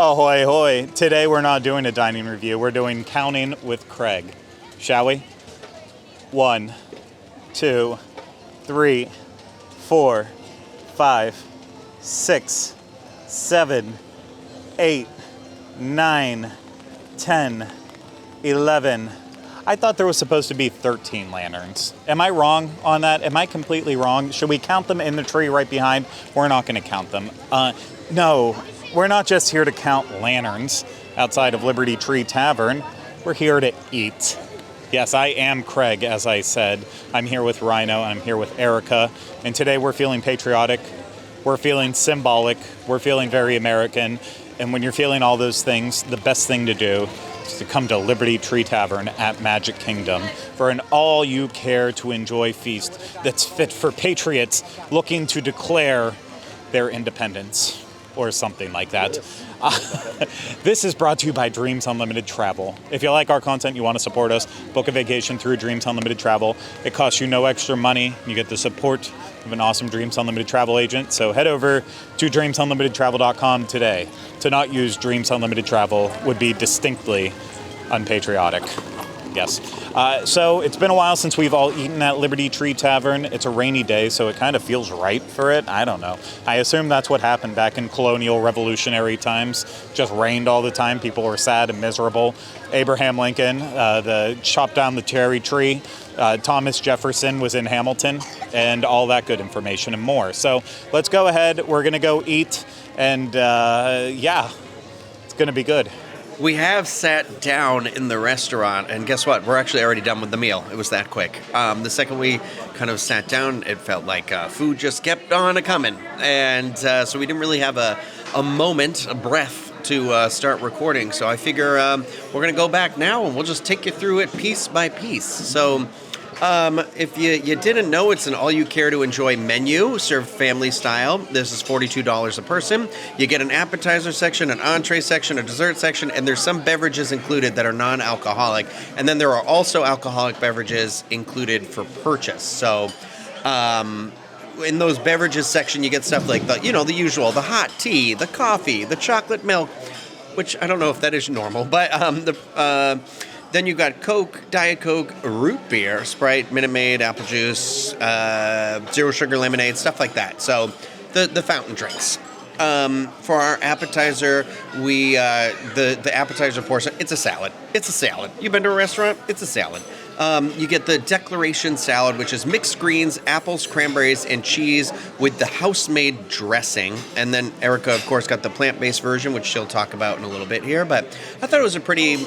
Ahoy, hoy. Today we're not doing a dining review. We're doing counting with Craig. Shall we? 1, 2, 3, 4, 5, 6, 7, 8, 9, 10, 11. I thought there was supposed to be 13 lanterns. Am I wrong on that? Am I completely wrong? Should we count them in the tree right behind? We're not going to count them. No, we're not just here to count lanterns outside of Liberty Tree Tavern. We're here to eat. Yes, I am Craig, as I said. I'm here with Rhino, I'm here with Erica, and today we're feeling patriotic, we're feeling symbolic, we're feeling very American, and when you're feeling all those things, the best thing to do is to come to Liberty Tree Tavern at Magic Kingdom for an all-you-care-to-enjoy feast that's fit for patriots looking to declare their independence, or something like that. This is brought to you by Dreams Unlimited Travel. If you like our content, you want to support us, book a vacation through Dreams Unlimited Travel. It costs you no extra money. You get the support of an awesome Dreams Unlimited Travel agent. So head over to dreamsunlimitedtravel.com today. To not use Dreams Unlimited Travel would be distinctly unpatriotic. Yes. So it's been a while since we've all eaten at Liberty Tree Tavern. It's a rainy day, so it kind of feels right for it. I don't know. I assume that's what happened back in colonial revolutionary times. Just rained all the time. People were sad and miserable. Abraham Lincoln, the chopped down the cherry tree. Thomas Jefferson was in Hamilton, and all that good information and more. So let's go ahead. We're going to go eat, and yeah, it's going to be good. We have sat down in the restaurant, and guess what? We're actually already done with the meal. It was that quick. The second we kind of sat down, it felt like food just kept on a-coming. And so we didn't really have a moment, a breath to start recording. So I figure we're going to go back now, and we'll just take you through it piece by piece. So if you didn't know, it's an all-you-care-to-enjoy menu, served family style. This is $42 a person. You get an appetizer section, an entree section, a dessert section, and there's some beverages included that are non-alcoholic. And then there are also alcoholic beverages included for purchase. So in those beverages section, you get stuff like the usual, the hot tea, the coffee, the chocolate milk, which I don't know if that is normal, but then you got Coke, Diet Coke, root beer, Sprite, Minute Maid, apple juice, zero sugar lemonade, stuff like that. So the fountain drinks. For our appetizer, we the appetizer portion, it's a salad. It's a salad. You've been to a restaurant? It's a salad. You get the Declaration salad, which is mixed greens, apples, cranberries, and cheese with the house-made dressing. And then Erica, of course, got the plant-based version, which she'll talk about in a little bit here. But I thought it was a pretty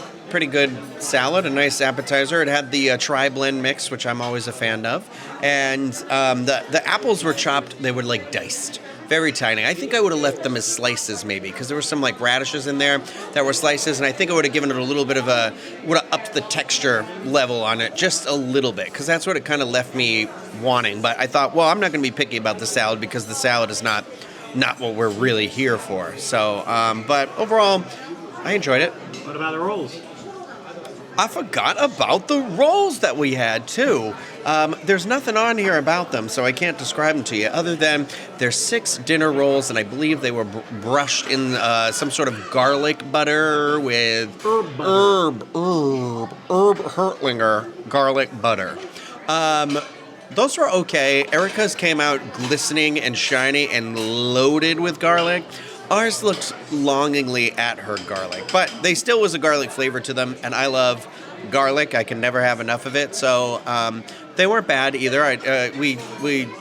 good salad, a nice appetizer. It had the tri-blend mix, which I'm always a fan of. And the apples were chopped. They were like diced. Very tiny. I think I would have left them as slices maybe, because there were some like radishes in there that were slices, and I think I would have given it a little bit of would have upped the texture level on it just a little bit, because that's what it kind of left me wanting. But I thought, well, I'm not going to be picky about the salad, because the salad is not what we're really here for. So, but overall, I enjoyed it. What about the rolls? I forgot about the rolls that we had, too. There's nothing on here about them, so I can't describe them to you, other than there's 6 dinner rolls, and I believe they were brushed in some sort of garlic butter with Herb Hertlinger garlic butter. Those were okay. Erica's came out glistening and shiny and loaded with garlic. Ours looked longingly at her garlic, but they still was a garlic flavor to them, and I love garlic. I can never have enough of it, so they weren't bad either.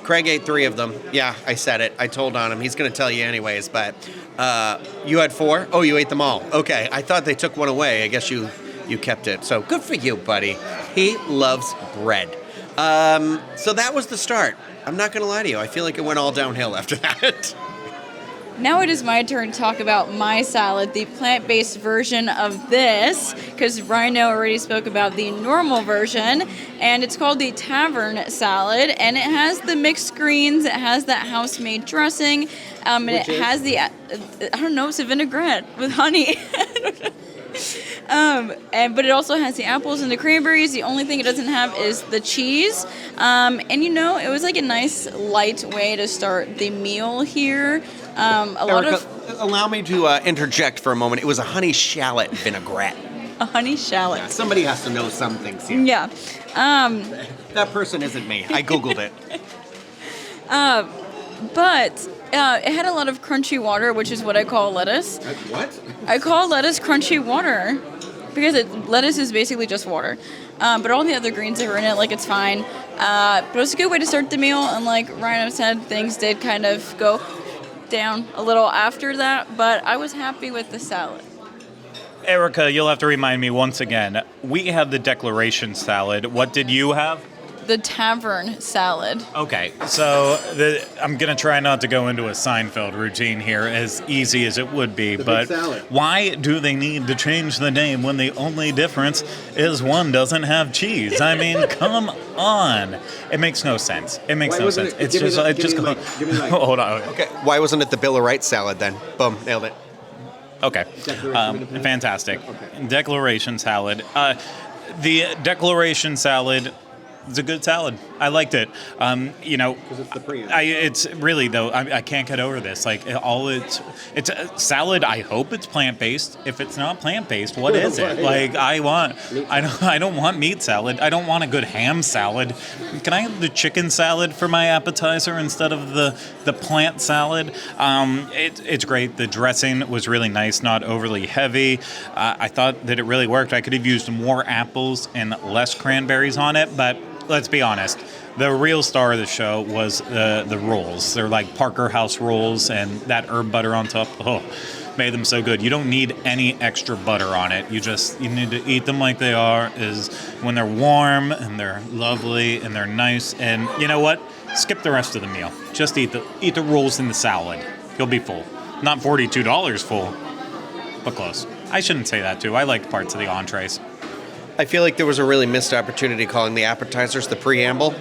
Craig ate 3 of them. Yeah, I said it. I told on him. He's going to tell you anyways, but you had 4? Oh, you ate them all. Okay, I thought they took one away. I guess you kept it, so good for you, buddy. He loves bread. So that was the start. I'm not going to lie to you. I feel like it went all downhill after that. Now it is my turn to talk about my salad, the plant-based version of this, because Rhino already spoke about the normal version, and it's called the Tavern salad, and it has the mixed greens, it has that house-made dressing, and it has the, I don't know, it's a vinaigrette with honey. But it also has the apples and the cranberries. The only thing it doesn't have is the cheese. And it was like a nice light way to start the meal here. A lot of Allow me to interject for a moment. It was a honey shallot vinaigrette. A honey shallot. Somebody has to know some things here. Yeah. That person isn't me. I Googled it. But it had a lot of crunchy water, which is what I call lettuce. What? I call lettuce crunchy water because lettuce is basically just water. But all the other greens that were in it, like, it's fine. But it was a good way to start the meal. And like Rhino said, things did kind of go down a little after that. But I was happy with the salad. Erica, you'll have to remind me once again. We had the declaration salad. What did you have? The tavern salad. Okay, so I'm going to try not to go into a Seinfeld routine here, as easy as it would be, but why do they need to change the name when the only difference is one doesn't have cheese? I mean, come on. It makes no sense. It makes no sense. It's just, hold on. Okay, why wasn't it the Bill of Rights salad then? Boom, nailed it. Okay, fantastic. Declaration salad. The declaration salad. It's a good salad. I liked it. Because it's the preamble. It's really though. I can't get over this. Like it's a salad. I hope it's plant based. If it's not plant based, what is it? Like I don't want meat salad. I don't want a good ham salad. Can I have the chicken salad for my appetizer instead of the plant salad? It's great. The dressing was really nice, not overly heavy. I thought that it really worked. I could have used more apples and less cranberries on it, but let's be honest. The real star of the show was the rolls. They're like Parker House rolls, and that herb butter on top. Oh, made them so good. You don't need any extra butter on it. You need to eat them like they are. Is when they're warm and they're lovely and they're nice. And you know what? Skip the rest of the meal. Just eat the rolls and the salad. You'll be full. Not $42 full, but close. I shouldn't say that too. I liked parts of the entrees. I feel like there was a really missed opportunity calling the appetizers the preamble,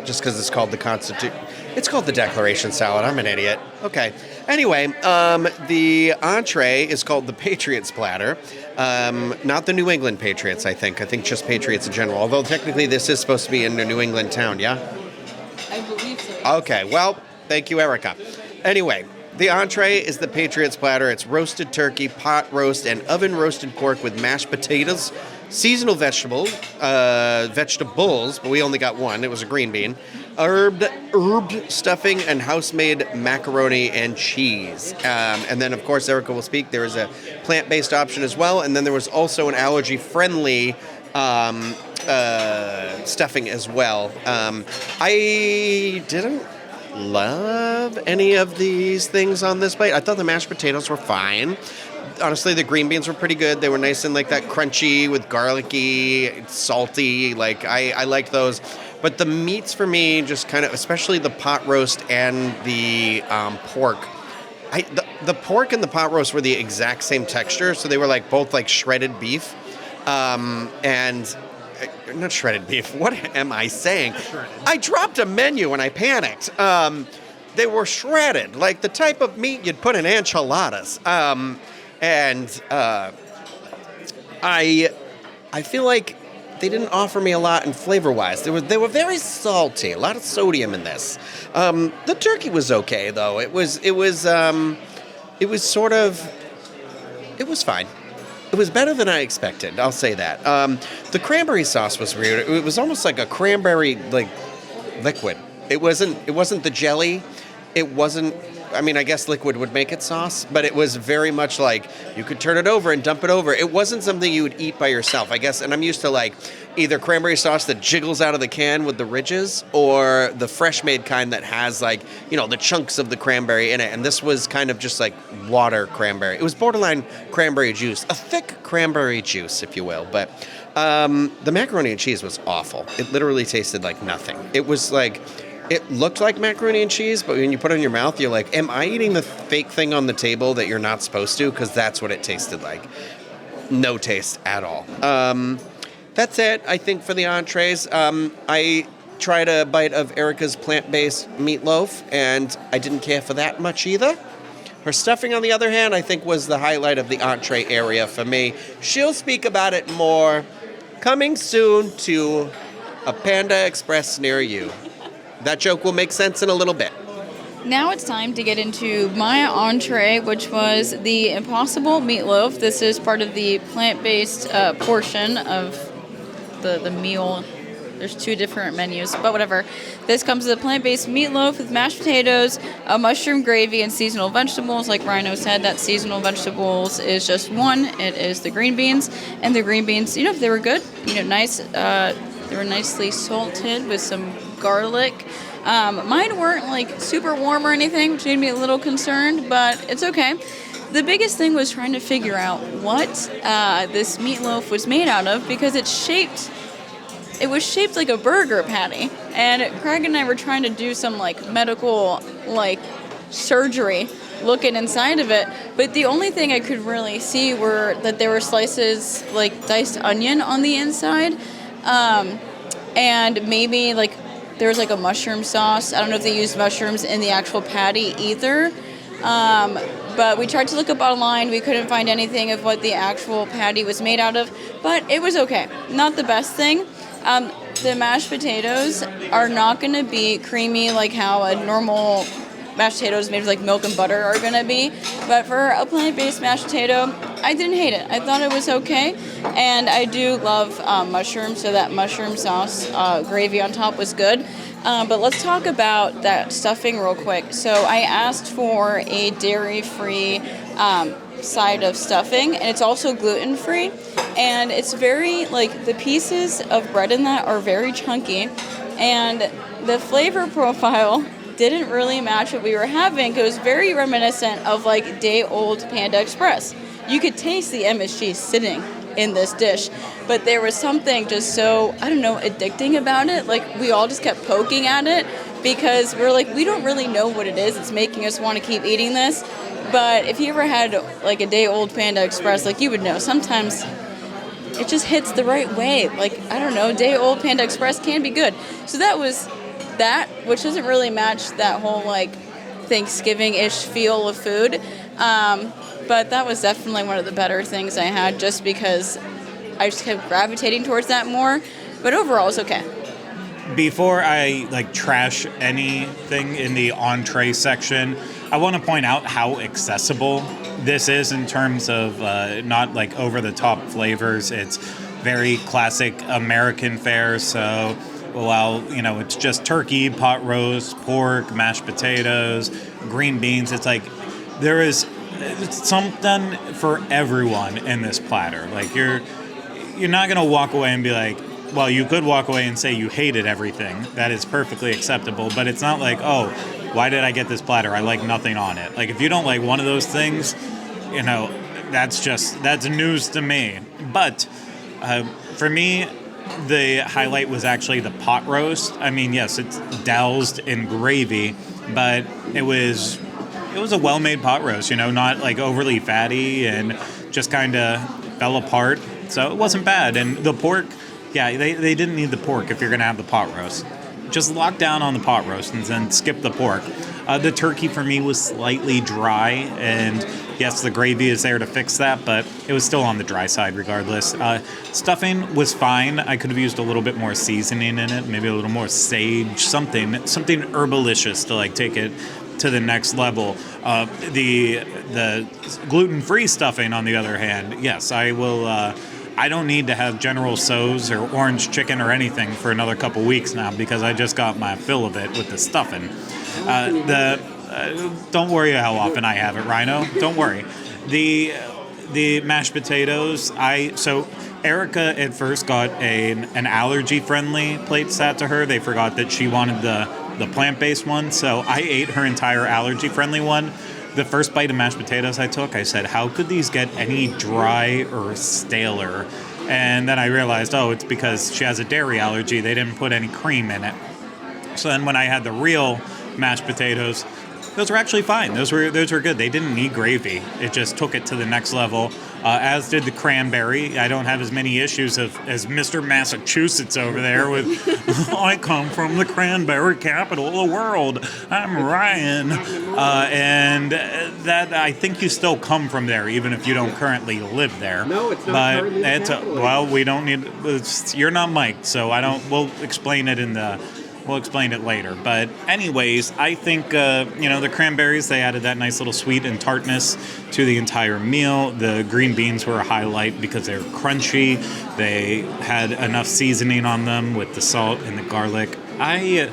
just because it's called It's called the Declaration Salad. I'm an idiot. Okay. Anyway, the entree is called the Patriots Platter. Not the New England Patriots, I think. I think just Patriots in general. Although technically this is supposed to be in a New England town, yeah? I believe so. Okay. Well, thank you, Erica. Anyway, the entree is the Patriots Platter. It's roasted turkey, pot roast, and oven roasted pork with mashed potatoes, seasonal vegetables, but we only got one. It was a green bean. Herbed stuffing and house-made macaroni and cheese. And then, of course, Erica will speak. There is a plant-based option as well. And then there was also an allergy-friendly stuffing as well. I didn't love any of these things on this plate. I thought the mashed potatoes were fine. Honestly, the green beans were pretty good. They were nice and like that crunchy with garlicky, salty. Like I liked those. But the meats for me just kind of, especially the pot roast and the pork. The pork and the pot roast were the exact same texture, so they were like both like shredded beef, and not shredded beef. What am I saying? I dropped a menu and I panicked. They were shredded, like the type of meat you'd put in enchiladas. And I feel like they didn't offer me a lot in flavor-wise. They were very salty, a lot of sodium in this. The turkey was okay though. It was fine. It was better than I expected. I'll say that. The cranberry sauce was weird. It was almost like a cranberry like liquid. It wasn't the jelly. It wasn't. I mean, I guess liquid would make it sauce, but it was very much like you could turn it over and dump it over. It wasn't something you would eat by yourself, I guess. And I'm used to like either cranberry sauce that jiggles out of the can with the ridges or the fresh made kind that has like, the chunks of the cranberry in it. And this was kind of just like water cranberry. It was borderline cranberry juice, a thick cranberry juice, if you will. But the macaroni and cheese was awful. It literally tasted like nothing. It was like... It looked like macaroni and cheese, but when you put it in your mouth, you're like, am I eating the fake thing on the table that you're not supposed to? Because that's what it tasted like. No taste at all. That's it, I think, for the entrees. I tried a bite of Erica's plant-based meatloaf, and I didn't care for that much either. Her stuffing, on the other hand, I think was the highlight of the entree area for me. She'll speak about it more. Coming soon to a Panda Express near you. That joke will make sense in a little bit. Now it's time to get into my entree, which was the Impossible Meatloaf. This is part of the plant-based portion of the meal. There's 2 different menus, but whatever. This comes with a plant-based meatloaf with mashed potatoes, a mushroom gravy, and seasonal vegetables. Like Rhino said, that seasonal vegetables is just one. It is the green beans, and the green beans, they were good. Nice. They were nicely salted with some garlic. Mine weren't like super warm or anything, which made me a little concerned, but it's okay. The biggest thing was trying to figure out what this meatloaf was made out of, because it was shaped like a burger patty. And Craig and I were trying to do some medical surgery looking inside of it. But the only thing I could really see were that there were slices like diced onion on the inside. And maybe there was a mushroom sauce. I don't know if they used mushrooms in the actual patty either. But we tried to look up online. We couldn't find anything of what the actual patty was made out of. But it was okay. Not the best thing. The mashed potatoes are not going to be creamy like how a normal mashed potatoes made with milk and butter are going to be. But for a plant-based mashed potato, I didn't hate it. I thought it was okay. And I do love mushrooms, so that mushroom sauce gravy on top was good. But let's talk about that stuffing real quick. So I asked for a dairy-free side of stuffing, and it's also gluten-free. And it's very, the pieces of bread in that are very chunky. And the flavor profile didn't really match what we were having, because it was very reminiscent of, day-old Panda Express. You could taste the MSG sitting in this dish, but there was something just so, addicting about it. We all just kept poking at it, because we're we don't really know what it is. It's making us want to keep eating this. But if you ever had, a day-old Panda Express, you would know. Sometimes it just hits the right way. Day-old Panda Express can be good. So that was that, which doesn't really match that whole, Thanksgiving-ish feel of food. But that was definitely one of the better things I had, just because I just kept gravitating towards that more. But overall, it's okay. Before I trash anything in the entree section, I want to point out how accessible this is in terms of not over-the-top flavors. It's very classic American fare. So while it's just turkey, pot roast, pork, mashed potatoes, green beans, it's there is something for everyone in this platter. You're not gonna walk away and be well, you could walk away and say you hated everything. That is perfectly acceptable, but it's not oh, why did I get this platter? I like nothing on it. If you don't like one of those things, that's news to me. But for me, the highlight was actually the pot roast. I mean, yes, it's doused in gravy, but it was a well-made pot roast, not overly fatty and just kind of fell apart. So it wasn't bad. And the pork, yeah, they didn't need the pork if you're going to have the pot roast. Just lock down on the pot roast and then skip the pork. The turkey for me was slightly dry, and yes, the gravy is there to fix that, but it was still on the dry side regardless. Stuffing was fine. I could have used a little bit more seasoning in it, maybe a little more sage, something herbalicious to take it to the next level. The gluten-free stuffing, on the other hand, yes, I will. I don't need to have General Tso's or orange chicken or anything for another couple weeks now, because I just got my fill of it with the stuffing. Don't worry how often I have it, Rhino. Don't worry. The mashed potatoes. So Erica at first got an allergy-friendly plate sat to her. They forgot that she wanted the plant-based one, so I ate her entire allergy-friendly one. The first bite of mashed potatoes I took, I said, how could these get any dry or staler? And then I realized, it's because she has a dairy allergy. They didn't put any cream in it. So then when I had the real mashed potatoes, those were actually fine. Those were good. They didn't need gravy. It just took it to the next level, as did the cranberry. I don't have as many issues as Mr. Massachusetts over there with, I come from the cranberry capital of the world. I'm Ryan. And that, I think you still come from there, even if you don't currently live there. No, it's not currently the capital. Well, we don't need, you're not Mike, so we'll explain it in the We'll explain it later. But anyways, I think, the cranberries, they added that nice little sweet and tartness to the entire meal. The green beans were a highlight because they were crunchy. They had enough seasoning on them with the salt and the garlic. I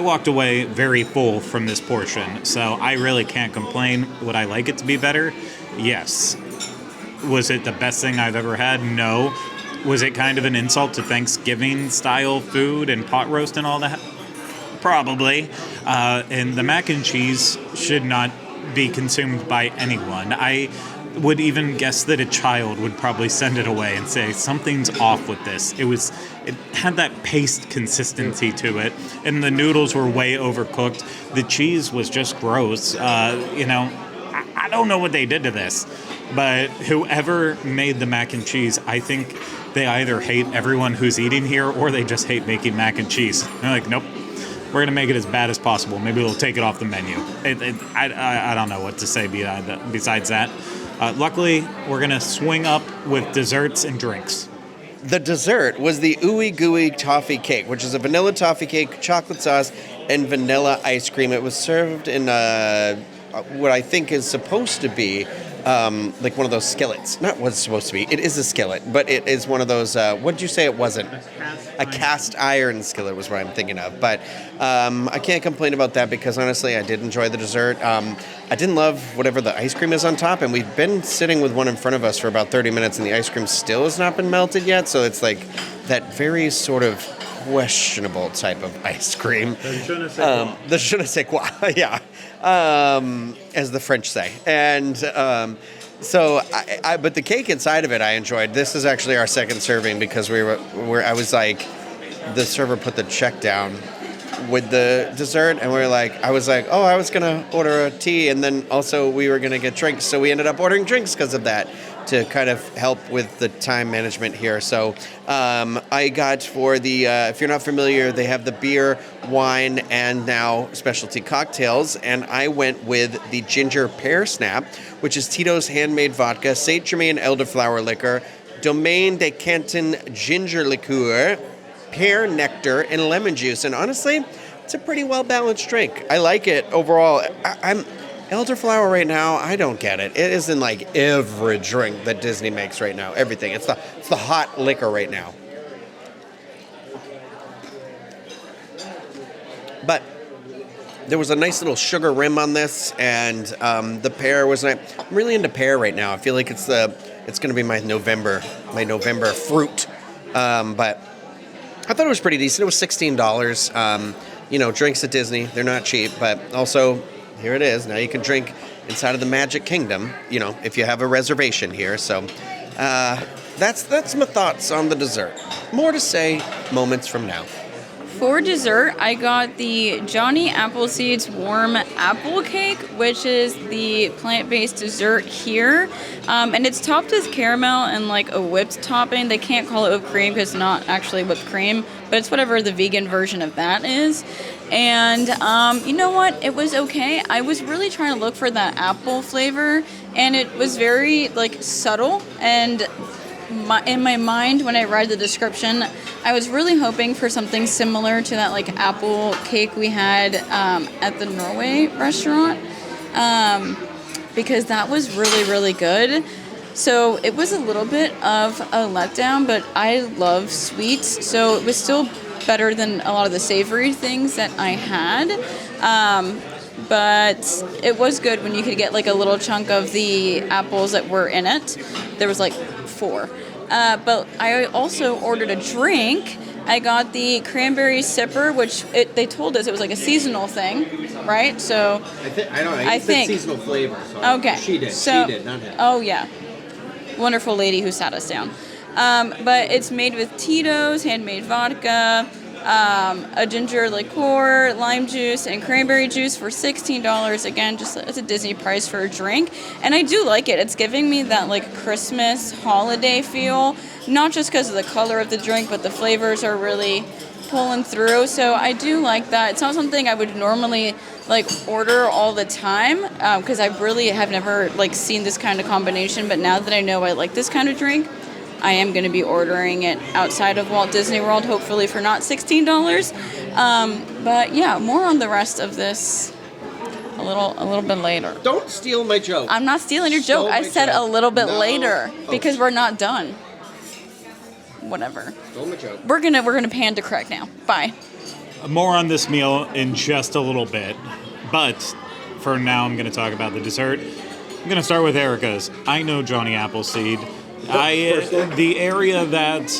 walked away very full from this portion, so I really can't complain. Would I like it to be better? Yes. Was it the best thing I've ever had? No. Was it kind of an insult to Thanksgiving-style food and pot roast and all that? Probably. And the mac and cheese should not be consumed by anyone. I would even guess that a child would probably send it away and say, something's off with this. It had that paste consistency to it, and the noodles were way overcooked. The cheese was just gross. I don't know what they did to this, but whoever made the mac and cheese, I think they either hate everyone who's eating here or they just hate making mac and cheese. They're like, nope, we're going to make it as bad as possible. Maybe we'll take it off the menu. I don't know what to say besides that. Luckily, we're going to swing up with desserts and drinks. The dessert was the Ooey Gooey Toffee Cake, which is a vanilla toffee cake, chocolate sauce, and vanilla ice cream. It was served in what I think is supposed to be like one of those skillets. Not what it's supposed to be. It is a skillet, but it is one of those, what did you say it wasn't? A cast iron skillet was what I'm thinking of. But I can't complain about that because, honestly, I did enjoy the dessert. I didn't love whatever the ice cream is on top, and we've been sitting with one in front of us for about 30 minutes, and the ice cream still has not been melted yet, so it's like that very sort of questionable type of ice cream. The je ne sais quoi, yeah, as the French say. And so, but the cake inside of it I enjoyed. This is actually our second serving because I was like, the server put the check down with the dessert, and I was like, oh, I was gonna order a tea, and then also we were gonna get drinks, so we ended up ordering drinks because of that, to kind of help with the time management here. So I got for the, if you're not familiar, they have the beer, wine, and now specialty cocktails, and I went with the ginger pear snap, which is Tito's handmade vodka, Saint Germain elderflower liquor, Domaine de Canton ginger liqueur, pear nectar, and lemon juice. And honestly, it's a pretty well-balanced drink. I like it overall. I'm elderflower right now, I don't get it. It is in like every drink that Disney makes right now. Everything. It's the hot liquor right now. But there was a nice little sugar rim on this, and the pear was nice. I'm really into pear right now. I feel like it's going to be my November fruit. But I thought it was pretty decent. It was $16. Drinks at Disney, they're not cheap, but also here it is. Now you can drink inside of the Magic Kingdom, if you have a reservation here. So that's my thoughts on the dessert. More to say moments from now. For dessert, I got the Johnny Appleseed's Warm Apple Cake, which is the plant-based dessert here. And it's topped with caramel and like a whipped topping. They can't call it whipped cream because it's not actually whipped cream, but it's whatever the vegan version of that is. And you know what? It was okay. I was really trying to look for that apple flavor, and it was very like subtle. And in my mind, when I read the description, I was really hoping for something similar to that like apple cake we had at the Norway restaurant, because that was really, really good. So it was a little bit of a letdown, but I love sweets, so it was still better than a lot of the savory things that I had. But it was good when you could get like a little chunk of the apples that were in it. There was like 4. But I also ordered a drink. I got the cranberry sipper, which they told us it was like a seasonal thing, right? So I think seasonal flavor. So okay, she did, not him. Oh yeah, wonderful lady who sat us down. But it's made with Tito's handmade vodka, a ginger liqueur, lime juice, and cranberry juice for $16. Again, just it's a Disney price for a drink. And I do like it. It's giving me that like Christmas holiday feel, not just because of the color of the drink, but the flavors are really pulling through. So I do like that. It's not something I would normally like order all the time, because I really have never like seen this kind of combination. But now that I know I like this kind of drink, I am going to be ordering it outside of Walt Disney World, hopefully for not $16. But yeah, more on the rest of this a little bit later. Don't steal my joke. I'm not stealing your joke. I said a little bit later because we're not done. Whatever. Stole my joke. We're gonna pan to Craig now. Bye. More on this meal in just a little bit, but for now I'm going to talk about the dessert. I'm going to start with Erica's. I know Johnny Appleseed. The area that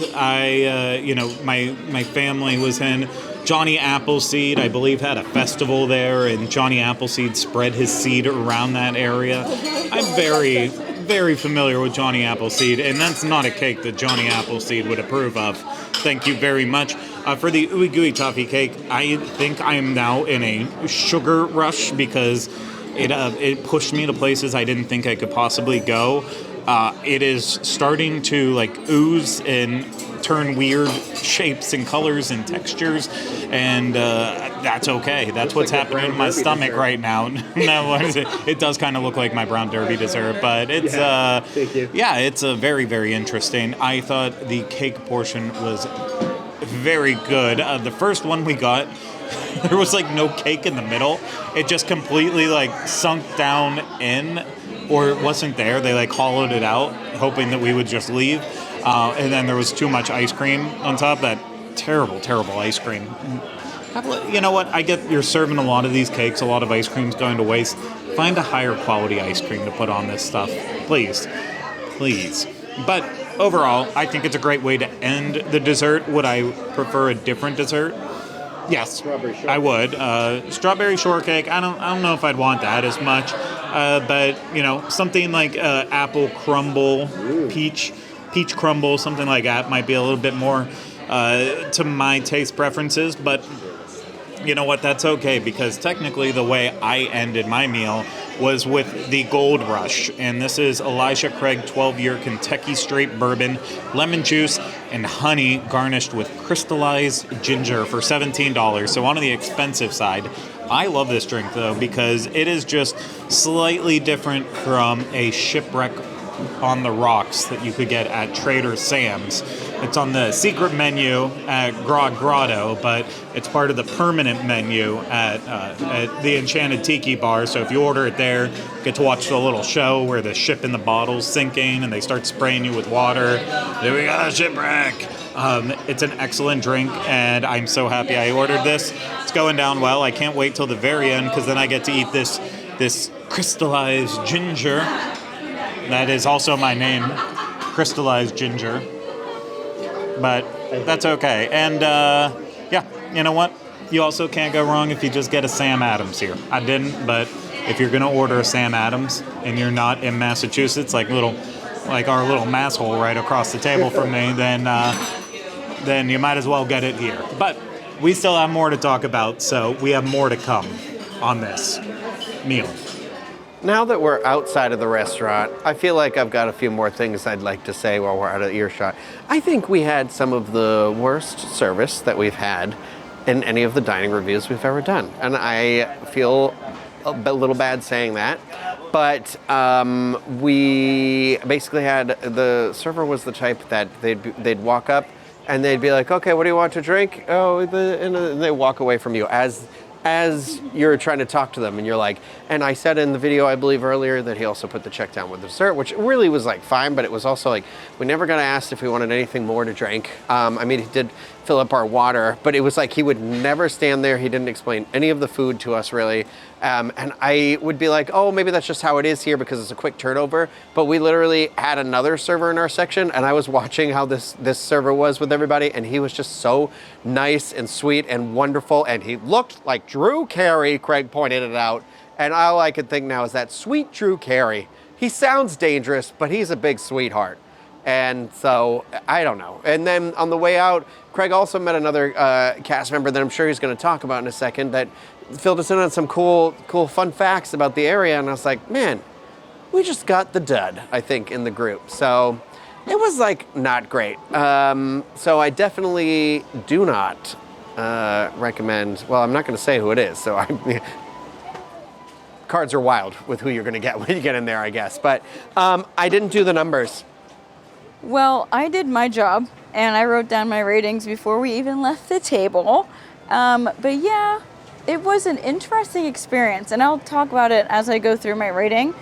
my family was in, Johnny Appleseed, I believe, had a festival there, and Johnny Appleseed spread his seed around that area. I'm very, very familiar with Johnny Appleseed, and that's not a cake that Johnny Appleseed would approve of. Thank you very much. For the Ooey Gooey Toffee cake, I think I am now in a sugar rush because it pushed me to places I didn't think I could possibly go. It is starting to ooze and turn weird shapes and colors and textures, and that's okay. That's what's happening in my stomach right now. No, what is it? It does kind of look like my brown derby dessert, but it's thank you. Yeah, it's very, very interesting. I thought the cake portion was very good. The first one we got, there was no cake in the middle. It just completely sunk down in, or it wasn't there. They hollowed it out, hoping that we would just leave. And then there was too much ice cream on top. That terrible, terrible ice cream. You know what? I get you're serving a lot of these cakes. A lot of ice cream's going to waste. Find a higher quality ice cream to put on this stuff. Please. Please. But overall, I think it's a great way to end the dessert. Would I prefer a different dessert? Yes, I would. Strawberry shortcake, I don't know if I'd want that as much. But, something like apple crumble, peach crumble, something like that might be a little bit more to my taste preferences. But you know what? That's okay, because technically the way I ended my meal was with the Gold Rush. And this is Elijah Craig 12-year Kentucky Straight Bourbon, lemon juice, and honey garnished with crystallized ginger for $17. So on the expensive side. I love this drink, though, because it is just slightly different from a Shipwreck on the Rocks that you could get at Trader Sam's. It's on the secret menu at Grotto, but it's part of the permanent menu at the Enchanted Tiki Bar. So if you order it there, you get to watch the little show where the ship in the bottle's sinking and they start spraying you with water. There we go, Shipwreck. It's an excellent drink, and I'm so happy I ordered this. It's going down well. I can't wait till the very end, because then I get to eat this crystallized ginger. That is also my name, crystallized ginger. But that's okay. And yeah, you know what? You also can't go wrong if you just get a Sam Adams here. I didn't, but if you're gonna order a Sam Adams and you're not in Massachusetts, like our little mass hole right across the table from me, then you might as well get it here. But we still have more to talk about, so we have more to come on this meal. Now that we're outside of the restaurant, I feel like I've got a few more things I'd like to say while we're out of earshot. I think we had some of the worst service that we've had in any of the dining reviews we've ever done. And I feel a little bad saying that. But we basically had, the server was the type that they'd walk up and they'd be like, okay, what do you want to drink? Oh, and they walk away from you as you're trying to talk to them, and you're like, and I said in the video, I believe earlier, that he also put the check down with the dessert, which really was fine, but it was also we never got asked if we wanted anything more to drink. I mean, he did fill up our water, but it was he would never stand there. He didn't explain any of the food to us, really. And I would be like, oh, maybe that's just how it is here because it's a quick turnover. But we literally had another server in our section, and I was watching how this server was with everybody, and he was just so nice and sweet and wonderful, and he looked like Drew Carey, Craig pointed it out. And all I could think now is that sweet Drew Carey. He sounds dangerous, but he's a big sweetheart. And so, I don't know. And then on the way out, Craig also met another cast member that I'm sure he's going to talk about in a second that filled us in on some cool fun facts about the area. And I was like, man, we just got the dud, I think, in the group. So it was not great. So I definitely do not recommend, well, I'm not going to say who it is. So cards are wild with who you're going to get when you get in there, I guess. But I didn't do the numbers. Well, I did my job, and I wrote down my ratings before we even left the table. But yeah, it was an interesting experience, and I'll talk about it as I go through my rating.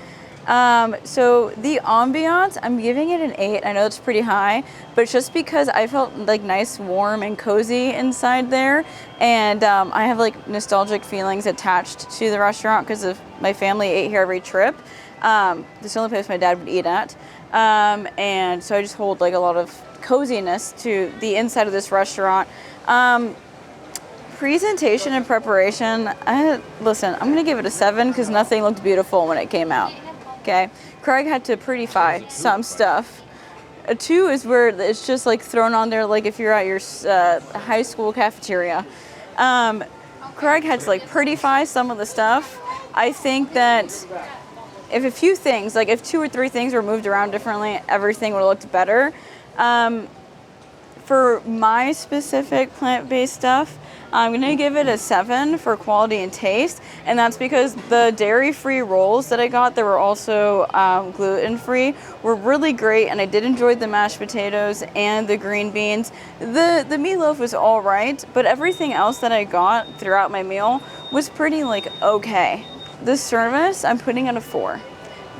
So the ambiance, I'm giving it an 8. I know it's pretty high, but it's just because I felt like nice, warm, and cozy inside there. And I have like nostalgic feelings attached to the restaurant because of my family ate here every trip. This is the only place my dad would eat at. And so I just hold like a lot of coziness to the inside of this restaurant. Presentation and preparation, listen, I'm gonna give it a 7 because nothing looked beautiful when it came out. Okay, Craig had to prettify some stuff. A 2 is where it's just like thrown on there, like if you're at your high school cafeteria. Craig had to like prettify some of the stuff. I think that if a few things, like if 2 or 3 things were moved around differently, everything would have looked better. For my specific plant-based stuff, I'm going to give it a 7 for quality and taste, and that's because the dairy-free rolls that I got that were also gluten-free were really great, and I did enjoy the mashed potatoes and the green beans. The meatloaf was all right, but everything else that I got throughout my meal was pretty, like, okay. The service, I'm putting it a 4,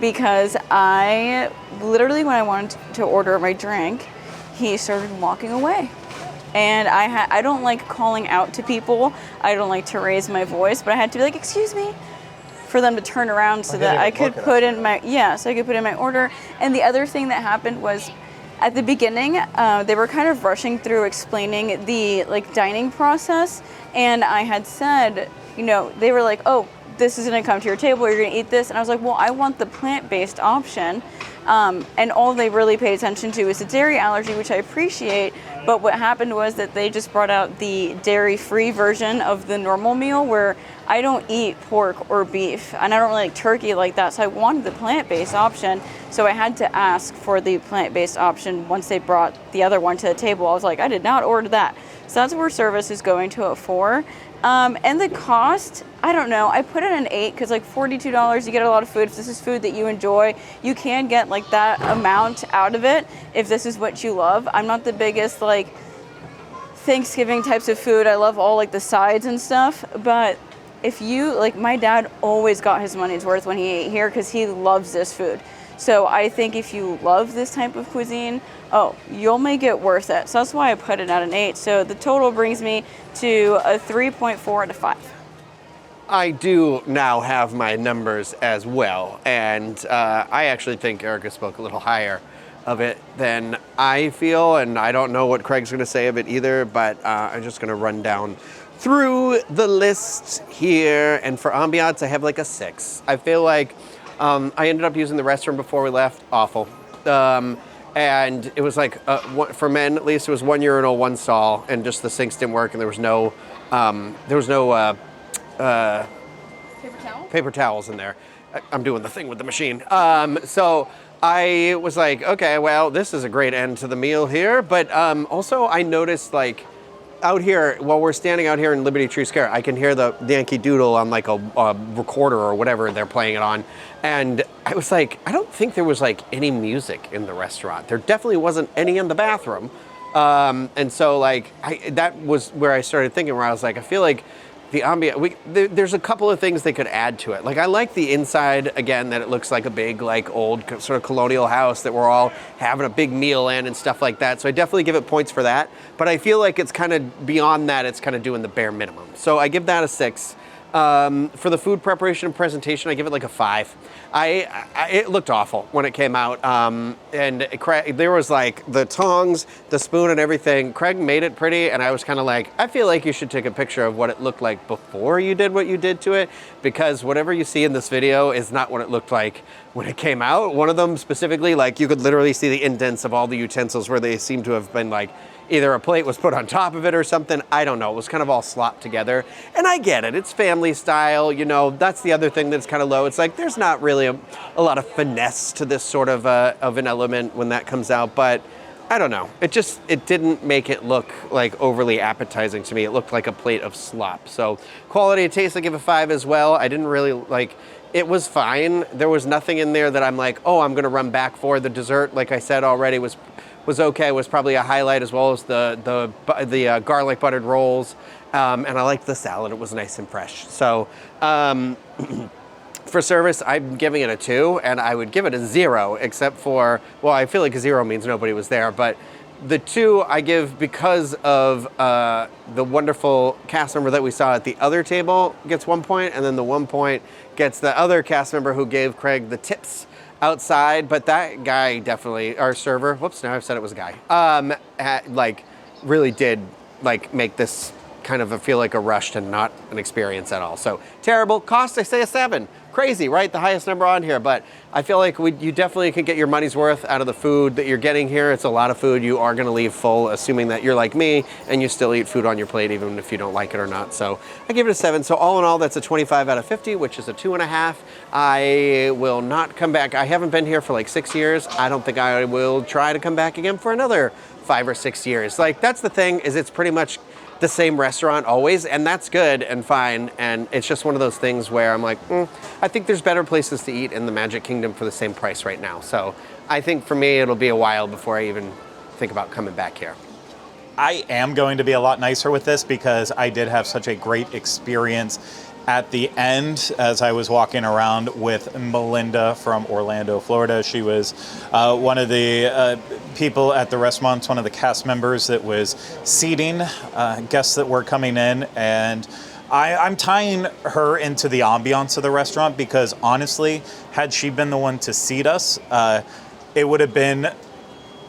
because I literally, when I wanted to order my drink, he started walking away. And I don't like calling out to people. I don't like to raise my voice, but I had to be like, excuse me, for them to turn around so that I could put in my order. And the other thing that happened was at the beginning, they were kind of rushing through explaining the like dining process. And I had said, you know, they were like, oh, this is gonna come to your table, you're gonna eat this. And I was like, well, I want the plant-based option. And all they really paid attention to is the dairy allergy, which I appreciate. But what happened was that they just brought out the dairy-free version of the normal meal where I don't eat pork or beef, and I don't really like turkey like that. So I wanted the plant-based option. So I had to ask for the plant-based option once they brought the other one to the table. I was like, I did not order that. So that's where service is going to a 4. And the cost, I don't know. I put it an 8 because like $42, you get a lot of food. If this is food that you enjoy, you can get like that amount out of it if this is what you love. I'm not the biggest like Thanksgiving types of food. I love all like the sides and stuff. But if you, like my dad always got his money's worth when he ate here because he loves this food. So I think if you love this type of cuisine, you'll make it worth it. So that's why I put it at an 8. So the total brings me to a 3.4 out of 5. I do now have my numbers as well, and I actually think Erica spoke a little higher of it than I feel, and I don't know what Craig's going to say of it either, but I'm just going to run down through the list here, and for ambiance, I have like a 6. I feel like I ended up using the restroom before we left. Awful. And it was like, for men at least, it was 1 urinal, 1 stall, and just the sinks didn't work, and there was no paper towels in there. I'm doing the thing with the machine. So I was like, okay, well, this is a great end to the meal here. But also I noticed like out here, while we're standing out here in Liberty Tree Square, I can hear the Yankee Doodle on like a recorder or whatever they're playing it on. And I was like, I don't think there was like any music in the restaurant. There definitely wasn't any in the bathroom. And so like, that was where I started thinking, where I was like, I feel like the ambient, there's a couple of things they could add to it. Like I like the inside, again, that it looks like a big, like old sort of colonial house that we're all having a big meal in and stuff like that. So I definitely give it points for that. But I feel like it's kind of beyond that, it's kind of doing the bare minimum. So I give that a 6. For the food preparation and presentation, I give it like a 5. It looked awful when it came out. And Craig, there was like the tongs, the spoon and everything. Craig made it pretty, and I was kind of like, I feel like you should take a picture of what it looked like before you did what you did to it, because whatever you see in this video is not what it looked like when it came out. One of them specifically, like you could literally see the indents of all the utensils where they seem to have been like, either a plate was put on top of it or something. I don't know. It was kind of all slopped together. And I get it. It's family style. You know, that's the other thing that's kind of low. It's like there's not really a lot of finesse to this sort of an element when that comes out. But I don't know. It didn't make it look like overly appetizing to me. It looked like a plate of slop. So quality of taste, I give a 5 as well. I didn't really like. It was fine. There was nothing in there that I'm like, oh, I'm going to run back for. The dessert, like I said already, was was okay. Was probably a highlight, as well as the garlic buttered rolls. And I liked the salad. It was nice and fresh. So for service, I'm giving it a 2, and I would give it a 0, except for, well, I feel like a 0 means nobody was there, but the 2 I give because of the wonderful cast member that we saw at the other table gets 1 point, and then the 1 point gets the other cast member who gave Craig the tips outside. But that guy definitely, our server, whoops, now I've said it was a guy, really did make this kind of feel like a rush and not an experience at all. So terrible. Cost, I say a 7. Crazy, right? The highest number on here, but I feel like you definitely can get your money's worth out of the food that you're getting here. It's a lot of food. You are going to leave full, assuming that you're like me and you still eat food on your plate, even if you don't like it or not. So I give it a 7. So all in all, that's a 25 out of 50, which is a 2.5. I will not come back. I haven't been here for like 6 years. I don't think I will try to come back again for another 5 or 6 years. Like, that's the thing, is it's pretty much the same restaurant always, and that's good and fine, and it's just one of those things where I'm like, I think there's better places to eat in the Magic Kingdom for the same price right now. So I think for me, it'll be a while before I even think about coming back here. I am going to be a lot nicer with this because I did have such a great experience at the end as I was walking around with Melinda from Orlando, Florida. She was one of the people at the restaurant, one of the cast members that was seating guests that were coming in. And I'm tying her into the ambiance of the restaurant because honestly, had she been the one to seat us, it would have been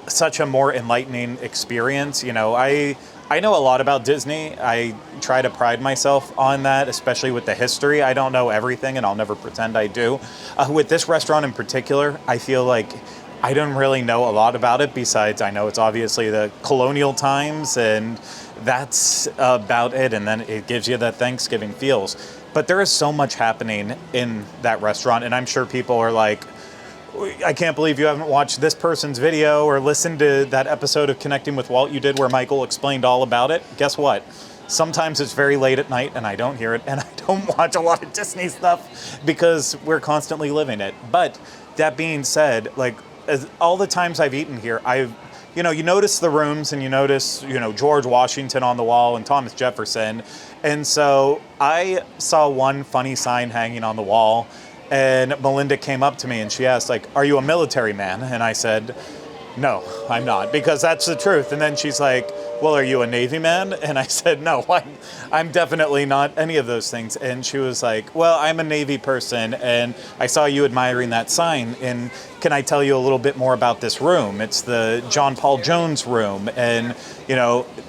such a more enlightening experience. You know, I know a lot about Disney. I try to pride myself on that, especially with the history. I don't know everything, and I'll never pretend I do. With this restaurant in particular, I feel like I don't really know a lot about it, besides I know it's obviously the colonial times, and that's about it. And then it gives you that Thanksgiving feels. But there is so much happening in that restaurant, and I'm sure people are like, I can't believe you haven't watched this person's video or listened to that episode of Connecting with Walt you did where Michael explained all about it. Guess what? Sometimes it's very late at night and I don't hear it, and I don't watch a lot of Disney stuff because we're constantly living it. But that being said, like, all the times I've eaten here, you notice the rooms and you notice, George Washington on the wall and Thomas Jefferson. And so I saw one funny sign hanging on the wall. And Melinda came up to me and she asked, like, are you a military man? And I said, no, I'm not, because that's the truth. And then she's like, well, are you a Navy man? And I said, no, I'm definitely not any of those things. And she was like, well, I'm a Navy person, and I saw you admiring that sign. And can I tell you a little bit more about this room? It's the John Paul Jones room. And,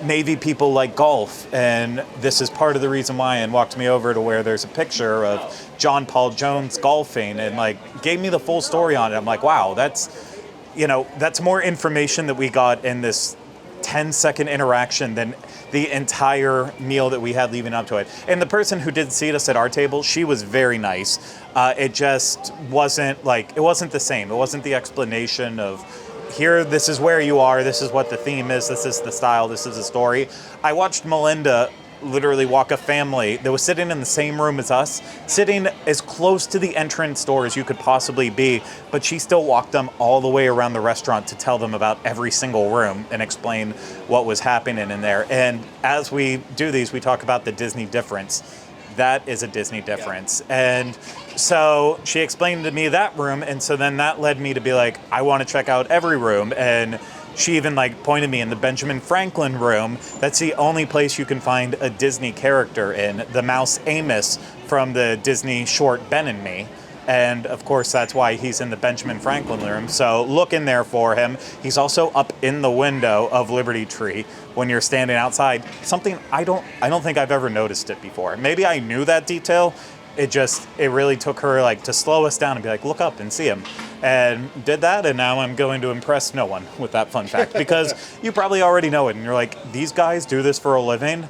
Navy people like golf. And this is part of the reason why, and walked me over to where there's a picture of John Paul Jones golfing, and gave me the full story on it. I'm like, wow, that's more information that we got in this 10-second interaction than the entire meal that we had leading up to it. And the person who did seat us at our table, she was very nice. It just wasn't it wasn't the same. It wasn't the explanation of, here, this is where you are, this is what the theme is, this is the style, this is the story. I watched Melinda literally walk a family that was sitting in the same room as us, sitting as close to the entrance door as you could possibly be, but she still walked them all the way around the restaurant to tell them about every single room and explain what was happening in there. And as we do these, we talk about the Disney difference. That is a Disney difference. Yeah. And so she explained to me that room, and so then that led me to be like, I want to check out every room. And she even pointed me in the Benjamin Franklin room. That's the only place you can find a Disney character in, the mouse Amos from the Disney short Ben and Me. And of course, that's why he's in the Benjamin Franklin room. So look in there for him. He's also up in the window of Liberty Tree when you're standing outside. Something I don't think I've ever noticed it before. Maybe I knew that detail. It really took her to slow us down and be like, look up and see him. And did that, and now I'm going to impress no one with that fun fact because you probably already know it, and you're like, these guys do this for a living,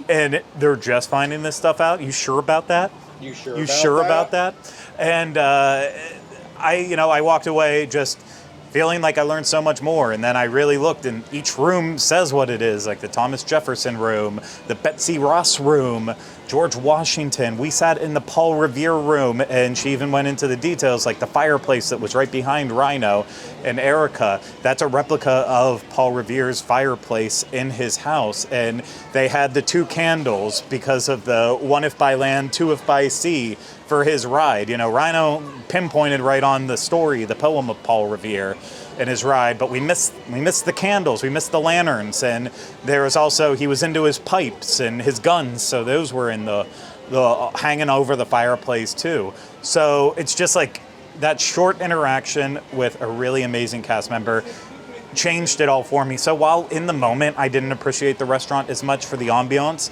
and they're just finding this stuff out. You sure about that? You sure about that? And I walked away just feeling like I learned so much more. And then I really looked, and each room says what it is, like the Thomas Jefferson room, the Betsy Ross room, George Washington. We sat in the Paul Revere room, and she even went into the details, like the fireplace that was right behind Rhino and Erica. That's a replica of Paul Revere's fireplace in his house, and they had the 2 candles because of the 1 if by land, 2 if by sea for his ride. You know, Rhino pinpointed right on the story, the poem of Paul Revere in his ride, but we missed the candles, we missed the lanterns, and there was also, he was into his pipes and his guns, so those were in the hanging over the fireplace too. So it's just like that short interaction with a really amazing cast member changed it all for me. So while in the moment I didn't appreciate the restaurant as much for the ambiance,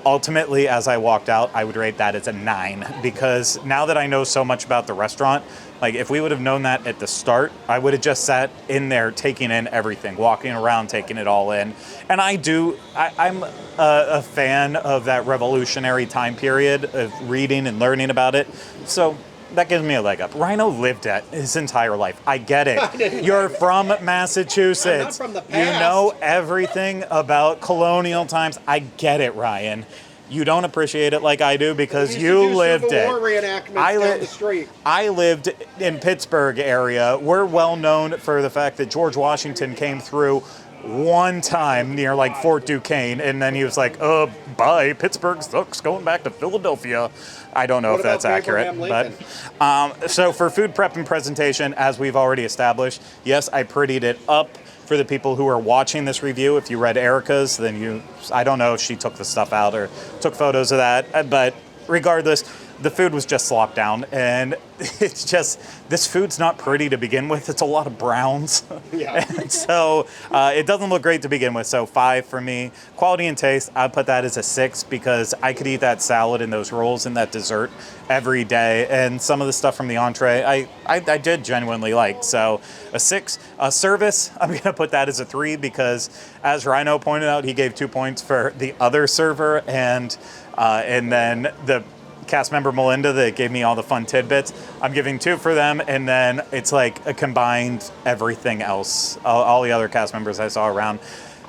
ultimately, as I walked out, I would rate that as a 9, because now that I know so much about the restaurant, like if we would have known that at the start, I would have just sat in there taking in everything, walking around, taking it all in. And I'm a fan of that revolutionary time period of reading and learning about it. So that gives me a leg up. Rhino lived it his entire life. I get it. You're from Massachusetts. I'm not from the past. You know everything about colonial times. I get it, Ryan. You don't appreciate it like I do because you lived Civil it. War reenactments down the street. I lived in Pittsburgh area. We're well known for the fact that George Washington came through one time near like Fort Duquesne, and then he was like, bye, Pittsburgh sucks, going back to Philadelphia. I don't know if that's accurate. But so for food prep and presentation, as we've already established, yes, I prettied it up. For the people who are watching this review, if you read Erica's, then I don't know if she took the stuff out or took photos of that, but regardless, the food was just slopped down, and it's just, this food's not pretty to begin with. It's a lot of browns. Yeah. And so it doesn't look great to begin with, so 5 for me. Quality and taste, I'd put that as a 6 because I could eat that salad and those rolls and that dessert every day, and some of the stuff from the entree I did genuinely like, so a 6. Service, I'm going to put that as a 3 because, as Rhino pointed out, he gave 2 points for the other server, and then the cast member Melinda that gave me all the fun tidbits. I'm giving 2 for them, and then it's like a combined everything else, all the other cast members I saw around.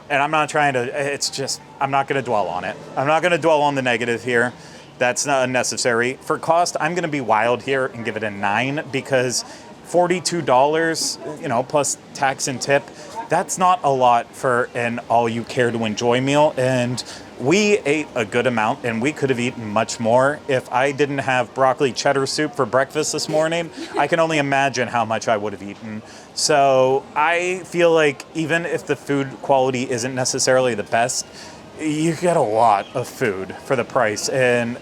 And I'm not trying to, it's just, I'm not going to dwell on it. I'm not going to dwell on the negative here. That's not unnecessary. For cost, I'm going to be wild here and give it a 9 because $42, plus tax and tip, that's not a lot for an all-you-care-to-enjoy meal, and we ate a good amount, and we could have eaten much more. If I didn't have broccoli cheddar soup for breakfast this morning, I can only imagine how much I would have eaten. So I feel like even if the food quality isn't necessarily the best, you get a lot of food for the price. And,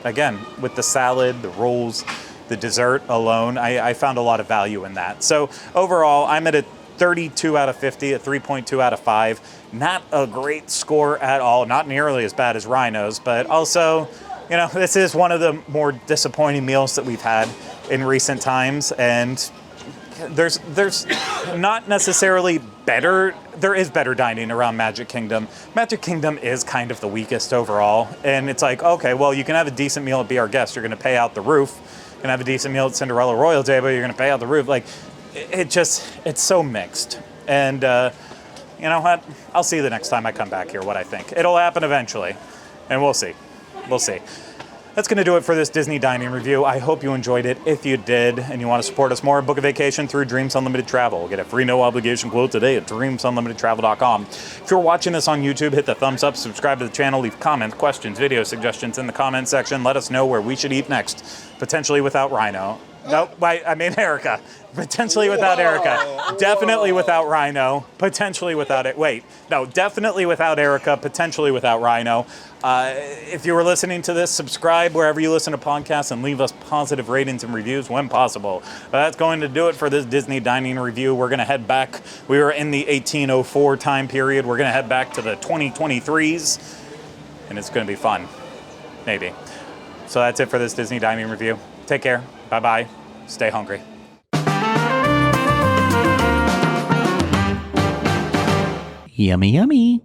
again, with the salad, the rolls, the dessert alone, I found a lot of value in that. So overall, I'm at a 32 out of 50, a 3.2 out of 5. Not a great score at all, not nearly as bad as Rhino's, but also, this is one of the more disappointing meals that we've had in recent times, and there's not necessarily better, there is better dining around Magic Kingdom. Magic Kingdom is kind of the weakest overall, and it's like, okay, well, you can have a decent meal at Be Our Guest, you're going to pay out the roof. You can have a decent meal at Cinderella Royal Day, but you're going to pay out the roof. Like, it's so mixed. And you know what? I'll see the next time I come back here what I think. It'll happen eventually, and we'll see. We'll see. That's going to do it for this Disney dining review. I hope you enjoyed it. If you did and you want to support us more, book a vacation through Dreams Unlimited Travel. Get a free no obligation quote today at dreamsunlimitedtravel.com. If you're watching this on YouTube, hit the thumbs up, subscribe to the channel, leave comments, questions, video suggestions in the comments section. Let us know where we should eat next, potentially without Rhino. Nope, Erica. Potentially without Erica. Definitely without Rhino. Potentially without it. Definitely without Erica. Potentially without Rhino. If you were listening to this, subscribe wherever you listen to podcasts and leave us positive ratings and reviews when possible. That's going to do it for this Disney dining review. We're going to head back. We were in the 1804 time period. We're going to head back to the 2023s, and it's going to be fun. Maybe. So that's it for this Disney dining review. Take care. Bye-bye. Stay hungry. Yummy, yummy.